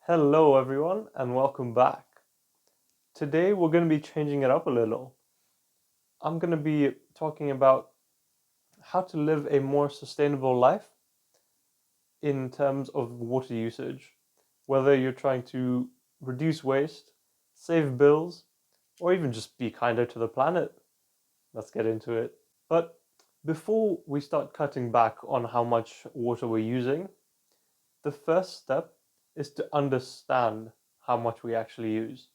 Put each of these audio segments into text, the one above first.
Hello everyone and welcome back. Today we're going to be changing it up a little. I'm going to be talking about how to live a more sustainable life in terms of water usage. Whether you're trying to reduce waste, save bills, or even just be kinder to the planet. Let's get into it. But before we start cutting back on how much water we're using, the first step is to understand how much we actually use.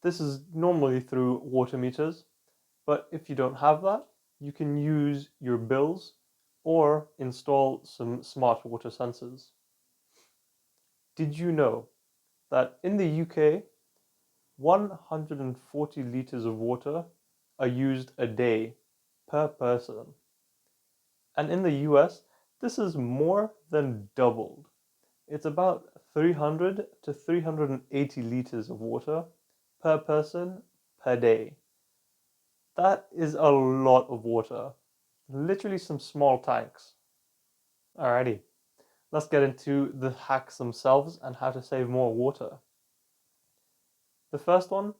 This is normally through water meters, but if you don't have that, you can use your bills or install some smart water sensors. Did you know that in the UK, 140 liters of water are used a day per person? And in the US, this is more than doubled. It's about 300 to 380 liters of water per person per day. That is a lot of water. Literally some small tanks. Alrighty, let's get into the hacks themselves and how to save more water. The first one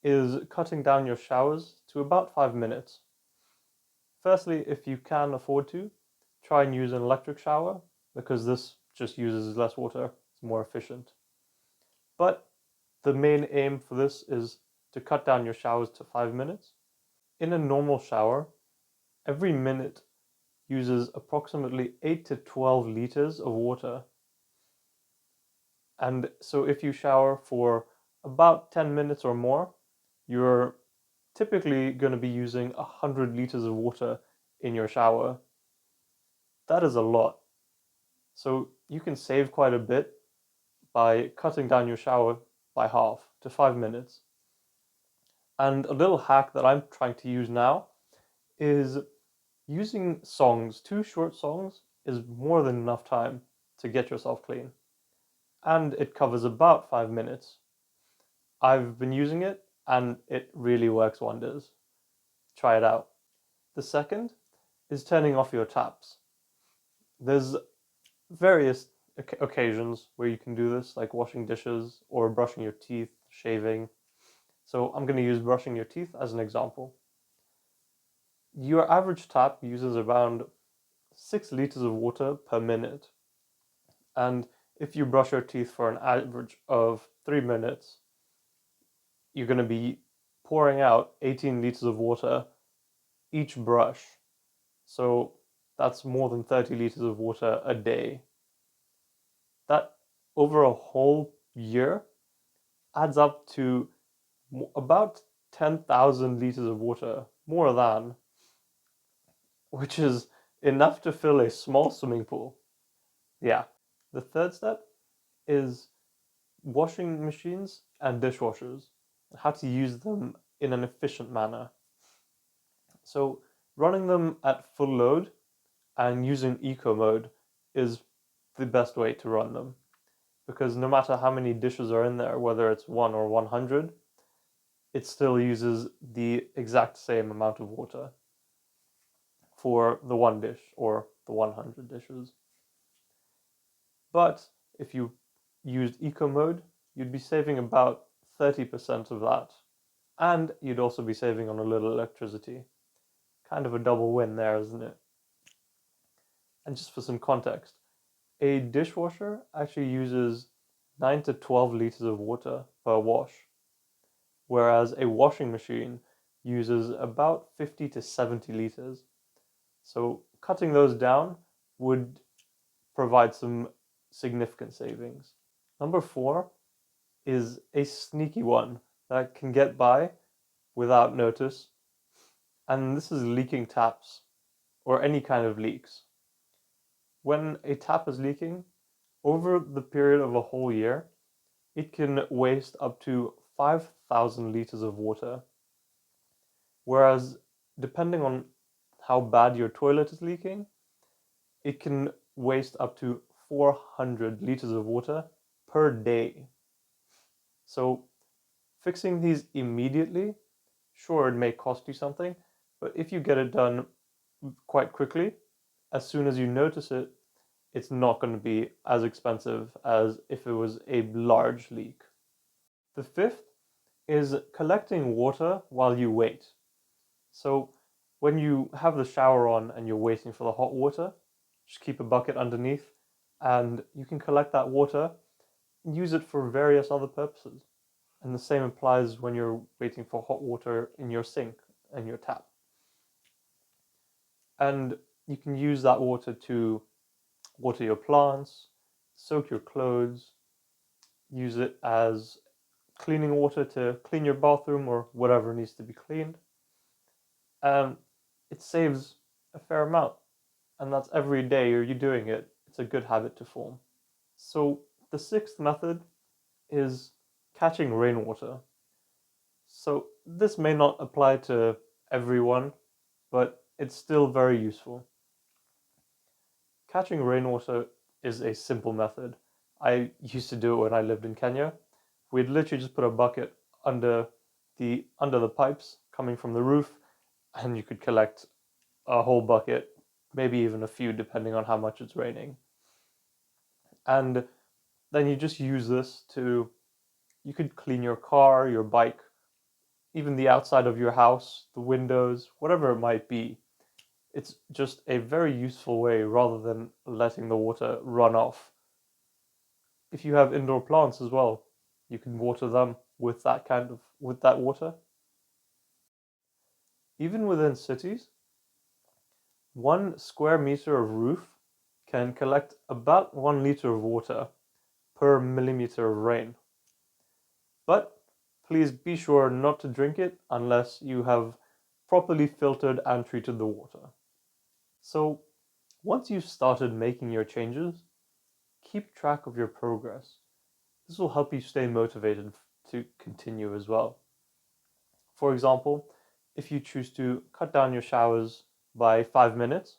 is cutting down your showers to about 5 minutes. Firstly, if you can afford to, try and use an electric shower because this just uses less water, it's more efficient. But the main aim for this is to cut down your showers to 5 minutes. In a normal shower, every minute uses approximately 8 to 12 liters of water. And so if you shower for about 10 minutes or more, you're typically going to be using 100 liters of water in your shower. That is a lot. So you can save quite a bit by cutting down your shower by half to 5 minutes. And a little hack that I'm trying to use now is using songs. 2 short songs is more than enough time to get yourself clean. And it covers about 5 minutes. I've been using it and it really works wonders. Try it out. The second is turning off your taps. There's various occasions where you can do this, like washing dishes or brushing your teeth, shaving. So I'm going to use brushing your teeth as an example. Your average tap uses around 6 liters of water per minute. And if you brush your teeth for an average of 3 minutes, you're going to be pouring out 18 liters of water each brush. So that's more than 30 liters of water a day. That over a whole year adds up to about 10,000 liters of water, more than, which is enough to fill a small swimming pool. Yeah. The third step is washing machines and dishwashers, how to use them in an efficient manner. So running them at full load and using eco mode is the best way to run them, because no matter how many dishes are in there, whether it's 1 or 100, it still uses the exact same amount of water for the one dish or the 100 dishes. But if you used eco mode, you'd be saving about 30% of that, and you'd also be saving on a little electricity. Kind of a double win there, isn't it? And just for some context, a dishwasher actually uses 9 to 12 liters of water per wash, whereas a washing machine uses about 50 to 70 liters. So cutting those down would provide some significant savings. Number 4 is a sneaky one that can get by without notice, and this is leaking taps or any kind of leaks. When a tap is leaking, over the period of a whole year, it can waste up to 5,000 liters of water. Whereas, depending on how bad your toilet is leaking, it can waste up to 400 liters of water per day. So, fixing these immediately, sure, it may cost you something, but if you get it done quite quickly, as soon as you notice it, it's not going to be as expensive as if it was a large leak. The fifth is collecting water while you wait. So when you have the shower on and you're waiting for the hot water, just keep a bucket underneath and you can collect that water and use it for various other purposes. And the same applies when you're waiting for hot water in your sink and your tap. And you can use that water to water your plants, soak your clothes, use it as cleaning water to clean your bathroom or whatever needs to be cleaned. It saves a fair amount, and that's every day you're doing it. It's a good habit to form. So the sixth method is catching rainwater. So this may not apply to everyone, but it's still very useful. Catching rainwater is a simple method. I used to do it when I lived in Kenya. We'd literally just put a bucket under the pipes coming from the roof, and you could collect a whole bucket, maybe even a few depending on how much it's raining. And then you just use this to, you could clean your car, your bike, even the outside of your house, the windows, whatever it might be. It's just a very useful way rather than letting the water run off. If you have indoor plants as well, you can water them with that water. Even within cities, 1 square meter of roof can collect about 1 liter of water per millimeter of rain. But please be sure not to drink it unless you have properly filtered and treated the water. So once you've started making your changes, keep track of your progress. This will help you stay motivated to continue as well. For example, if you choose to cut down your showers by 5 minutes,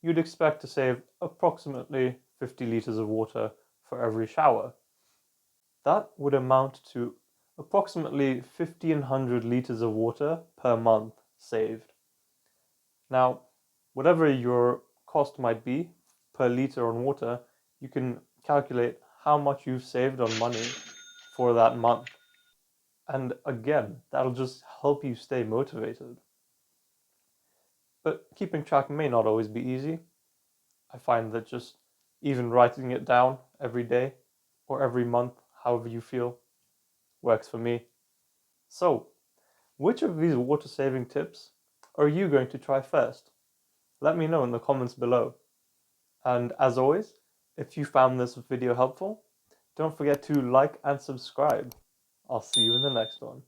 you'd expect to save approximately 50 liters of water for every shower. That would amount to approximately 1,500 liters of water per month saved. Now, whatever your cost might be per liter on water, you can calculate how much you've saved on money for that month. And again, that'll just help you stay motivated. But keeping track may not always be easy. I find that just even writing it down every day or every month, however you feel, works for me. So, which of these water saving tips are you going to try first? Let me know in the comments below. And as always, if you found this video helpful, don't forget to like and subscribe. I'll see you in the next one.